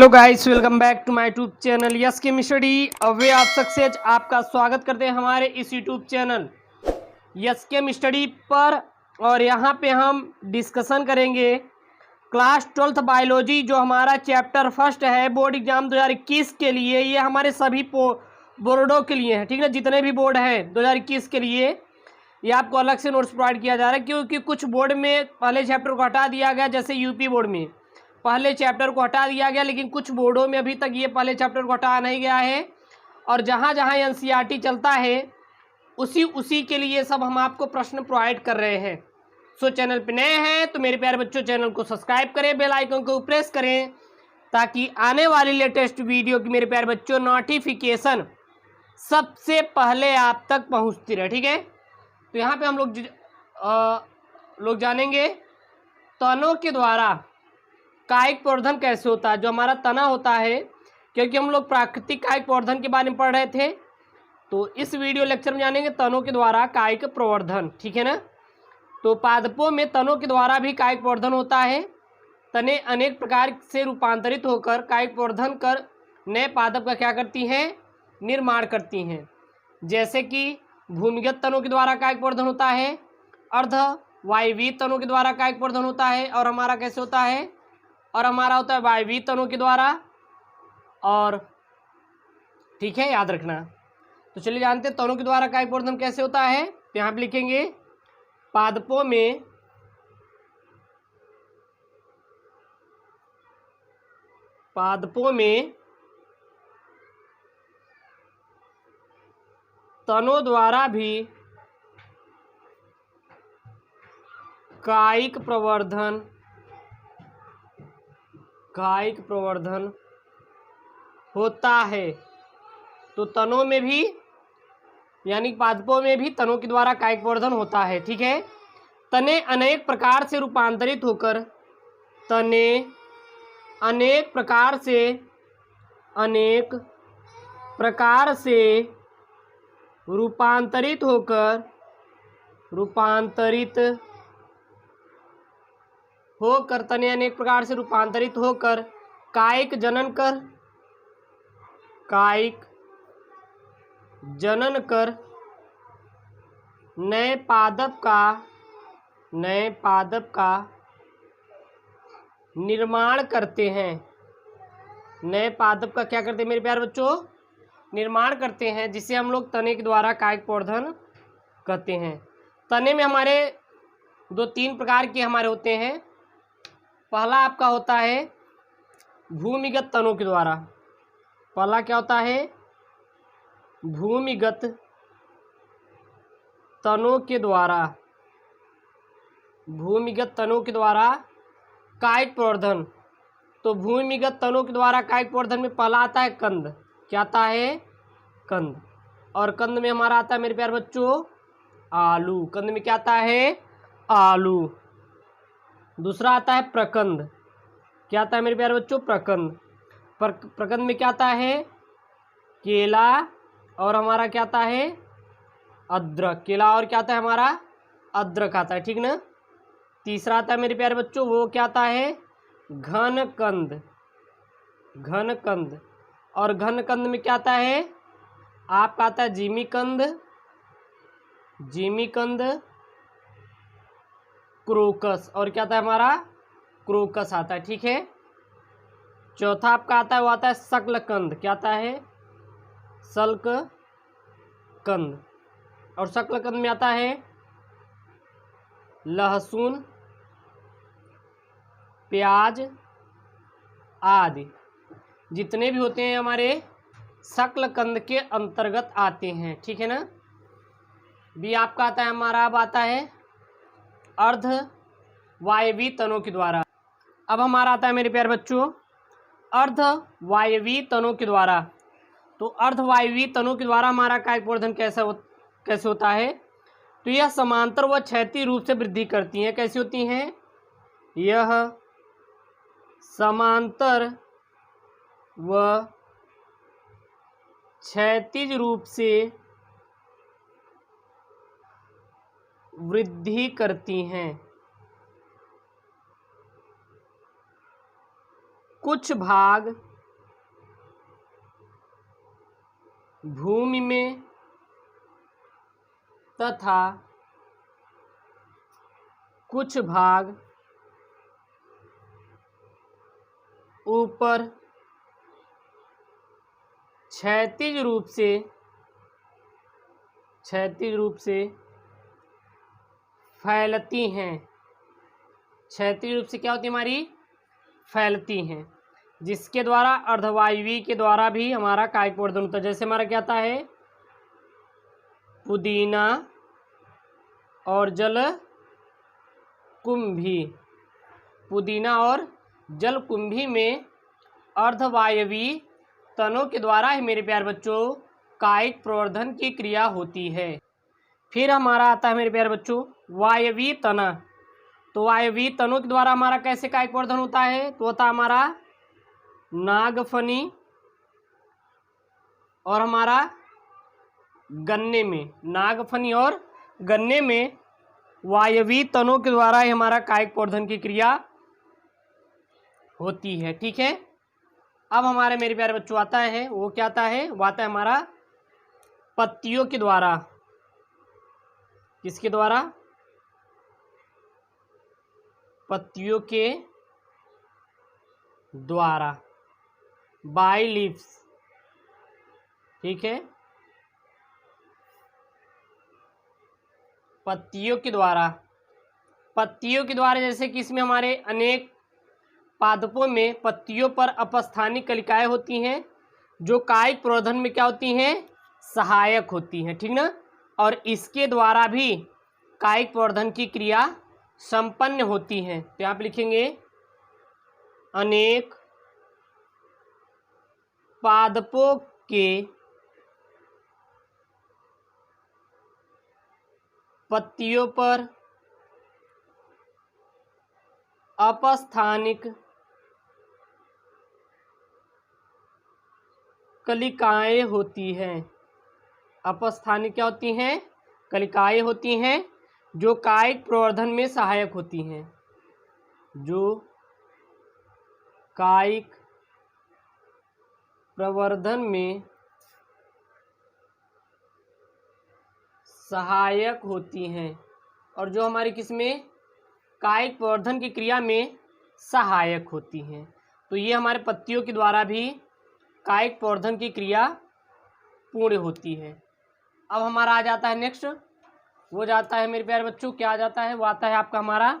Hello guys, welcome back to my YouTube channel yes chem study. अवे आप success आपका स्वागत करते हैं हमारे इस YouTube channel yes chem study पर। और यहाँ पे हम डिस्कशन करेंगे क्लास 12th बायोलॉजी, जो हमारा चैप्टर फर्स्ट है बोर्ड एग्जाम 2021 के लिए। ये हमारे सभी बोर्डों के लिए है, ठीक है। जितने भी बोर्ड हैं 2021 के लिए ये आपको अलग से नोट्स प्रोवाइड किया जा रहा है, क्योंकि कुछ बोर्ड में पहले चैप्टर को हटा दिया गया। जैसे यूपी बोर्ड में पहले चैप्टर को हटा दिया गया, लेकिन कुछ बोर्डों में अभी तक ये पहले चैप्टर को हटाया नहीं गया है। और जहाँ जहाँ एनसीईआरटी चलता है उसी के लिए सब हम आपको प्रश्न प्रोवाइड कर रहे हैं। सो चैनल पे नए हैं तो मेरे प्यारे बच्चों चैनल को सब्सक्राइब करें, बेल आइकन को प्रेस करें, ताकि आने वाली लेटेस्ट वीडियो की मेरे प्यारे बच्चों नोटिफिकेशन सबसे पहले आप तक पहुँचती रहे, ठीक है। तो यहाँ पे हम लोग जानेंगे तनों के द्वारा कायिक प्रवर्धन कैसे होता है। जो हमारा तना होता है, क्योंकि हम लोग प्राकृतिक कायिक प्रवर्धन के बारे में पढ़ रहे थे, तो इस वीडियो लेक्चर में जानेंगे तनों के द्वारा कायिक प्रवर्धन, ठीक है ना। तो पादपों में तनों के द्वारा भी कायिक प्रवर्धन होता है। तने अनेक प्रकार से रूपांतरित होकर कायिक प्रवर्धन कर नए पादप का क्या करती हैं, निर्माण करती हैं। जैसे कि भूमिगत तनों के द्वारा कायिक प्रवर्धन होता है, अर्ध वायवीय तनों के द्वारा कायिक प्रवर्धन होता है, और हमारा कैसे होता है, और हमारा होता है वायवीय तनों के द्वारा। और ठीक है, याद रखना। तो चलिए जानते हैं तनों के द्वारा कायिक प्रवर्धन कैसे होता है। तो यहाँ पे लिखेंगे पादपों में तनों द्वारा भी कायिक प्रवर्धन होता है। तो तनों में भी यानी पादपों में भी तनों के द्वारा कायिक प्रवर्धन होता है, ठीक है। तने अनेक प्रकार से रूपांतरित होकर कायिक जनन कर नए पादप का निर्माण करते हैं। नए पादप का क्या करते हैं मेरे प्यारे बच्चों, निर्माण करते हैं, जिसे हम लोग तने के द्वारा कायिक प्रवर्धन कहते हैं। तने में हमारे 2-3 प्रकार के हमारे होते हैं। पहला आपका होता है भूमिगत तनों के द्वारा। पहला क्या होता है, भूमिगत तनों के द्वारा कायिक प्रवर्धन। तो भूमिगत तनों के द्वारा कायिक प्रवर्धन में पहला आता है कंद। क्या आता है, कंद। और कंद में हमारा आता है मेरे प्यारे बच्चों आलू। कंद में क्या आता है, आलू। दूसरा आता है प्रकंद। क्या आता है मेरे प्यारे बच्चों, प्रकंद। प्रकंद में क्या आता है, केला, और हमारा क्या आता है, अदरक। केला और क्या आता है हमारा, अदरक आता है, ठीक ना। तीसरा आता है मेरे प्यारे बच्चों, वो क्या आता है, घनकंद। और घनकंद में क्या आता है, आपका आता है जिमीकंद, क्रोकस। और क्या आता है हमारा, क्रोकस आता है, ठीक है। चौथा आपका आता है, वो आता है शकलकंद। क्या आता है, शल्ककंद। और शकलकंद में आता है लहसुन, प्याज आदि। जितने भी होते हैं हमारे शकलकंद के अंतर्गत आते हैं, ठीक है ना। भी आपका आता है हमारा, अब आता है अर्ध वायवीय तनों के द्वारा। अब हमारा आता है मेरे प्यारे बच्चों अर्ध वायवीय तनों के द्वारा। तो अर्ध वायवीय तनों के द्वारा हमारा कायिक प्रवर्धन कैसे होता है। तो यह समांतर व क्षैतिज रूप से वृद्धि करती हैं। कैसी होती हैं, यह समांतर व क्षैतिज रूप से वृद्धि करती हैं। कुछ भाग भूमि में तथा कुछ भाग ऊपर क्षैतिज रूप से फैलती हैं। क्षैतिज रूप से क्या होती है हमारी? फैलती हैं, जिसके द्वारा अर्धवायवीय के द्वारा भी हमारा कायिक प्रवर्धन होता है। जैसे हमारा क्या आता है? पुदीना और जलकुंभी। पुदीना और जलकुंभी में अर्धवायवीय तनों के द्वारा ही मेरे प्यारे बच्चों कायिक प्रवर्धन की क्रिया होती है। फिर हमारा आता है मेरे प्यारे बच्चों वायवीय तना। तो वायवीय तनों के द्वारा हमारा कैसे कायिक प्रवर्धन होता है? तो होता हमारा नागफनी और हमारा गन्ने में। नागफनी और गन्ने में वायवीय तनों के द्वारा ही हमारा कायिक प्रवर्धन की क्रिया होती है। ठीक है। अब हमारे मेरे प्यारे बच्चों आता है, वो क्या आता है? वो आता है हमारा पत्तियों के द्वारा। किसके द्वारा? पत्तियों के द्वारा, बाय लीव्स। ठीक है, पत्तियों के द्वारा। पत्तियों के द्वारा जैसे कि इसमें हमारे अनेक पादपों में पत्तियों पर अपस्थानिक कलिकाएं होती हैं, जो कायिक प्रवर्धन में क्या होती हैं? सहायक होती हैं। ठीक ना। और इसके द्वारा भी कायिक प्रवर्धन की क्रिया संपन्न होती हैं। तो यहाँ पे लिखेंगे अनेक पादपों के पत्तियों पर अपस्थानिक कलिकाएं होती हैं। अपस्थानिक क्या होती हैं? कलिकाएं होती हैं, जो कायिक प्रवर्धन में सहायक होती हैं। जो कायिक प्रवर्धन में सहायक होती हैं और जो हमारी किसमें? कायिक प्रवर्धन की क्रिया में सहायक होती हैं। तो ये हमारे पत्तियों के द्वारा भी कायिक प्रवर्धन की क्रिया पूर्ण होती है। अब हमारा आ जाता है नेक्स्ट, वो जाता है मेरे प्यारे बच्चों, क्या आ जाता है? वो आता है आपका हमारा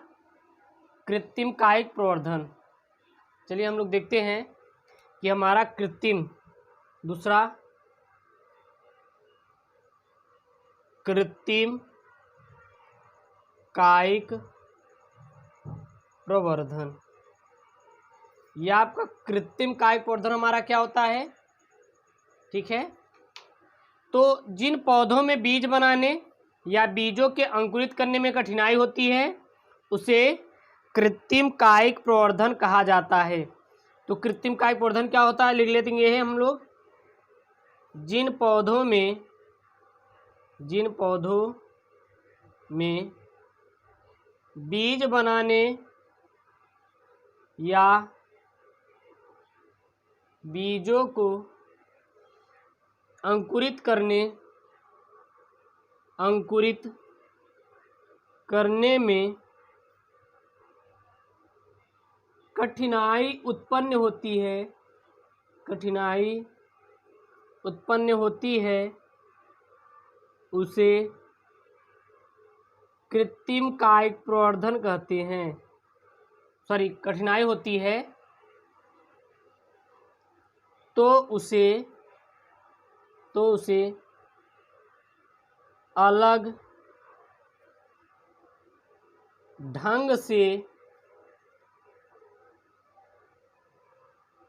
कृत्रिम कायिक प्रवर्धन। चलिए हम लोग देखते हैं कि हमारा कृत्रिम, दूसरा कृत्रिम कायिक प्रवर्धन, यह आपका कृत्रिम कायिक प्रवर्धन हमारा क्या होता है? ठीक है। तो जिन पौधों में बीज बनाने या बीजों के अंकुरित करने में कठिनाई होती है, उसे कृत्रिम कायिक प्रवर्धन कहा जाता है। तो कृत्रिम कायिक प्रवर्धन क्या होता है? लिख लेते हैं ये है हम लोग, जिन पौधों में बीज बनाने या बीजों को अंकुरित करने में कठिनाई उत्पन्न होती है, उसे कृत्रिम कायिक प्रवर्धन कहते हैं। कठिनाई होती है तो उसे अलग ढंग से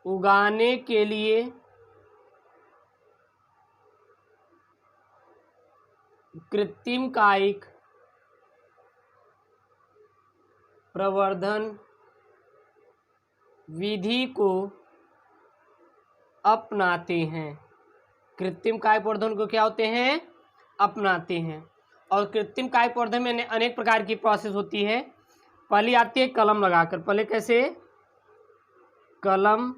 उगाने के लिए कृत्रिम कायिक प्रवर्धन विधि को अपनाते हैं। कृत्रिम कायिक प्रवर्धन को क्या होते हैं? अपनाते हैं। और कृत्रिम कायिक प्रवर्धन में अनेक प्रकार की प्रोसेस होती है। पहली आती है कलम लगाकर। पहले कैसे? कलम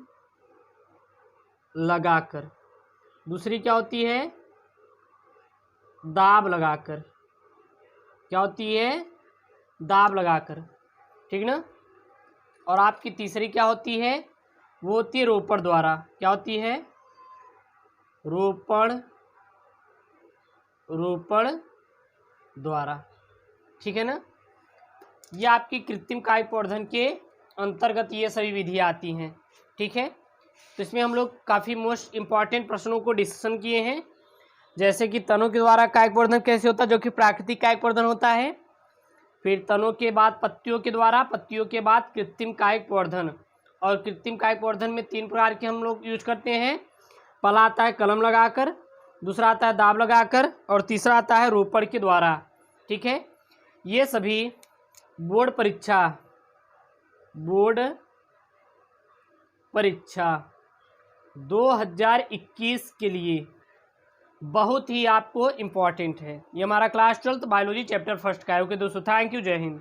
लगाकर। दूसरी क्या होती है? दाब लगाकर, क्या होती है, दाब लगाकर, ठीक ना। और आपकी तीसरी क्या होती है, वो होती है रोपण द्वारा, क्या होती है, रोपण, रोपण द्वारा, ठीक है ना। ये आपकी कृत्रिम काव्य प्रवर्धन के अंतर्गत ये सभी विधियाँ आती हैं, ठीक है। तो इसमें हम लोग काफ़ी मोस्ट इम्पॉर्टेंट प्रश्नों को डिस्कशन किए हैं, जैसे कि तनों के द्वारा कायिक प्रवर्धन कैसे होता है, जो कि प्राकृतिक कायिक प्रवर्धन होता है। फिर तनों के बाद पत्तियों के द्वारा, पत्तियों के बाद कृत्रिम कायिक प्रवर्धन। और कृत्रिम कायिक प्रवर्धन में 3 प्रकार के हम लोग यूज करते हैं। पहला आता है कलम लगाकर, दूसरा आता है दाब लगाकर, और तीसरा आता है रोपण के द्वारा, ठीक है। ये सभी बोर्ड परीक्षा 2021 के लिए बहुत ही आपको इम्पॉर्टेंट है। ये हमारा क्लास 12 बायोलॉजी चैप्टर फर्स्ट का है। ओके दोस्तों, थैंक यू, जय हिंद।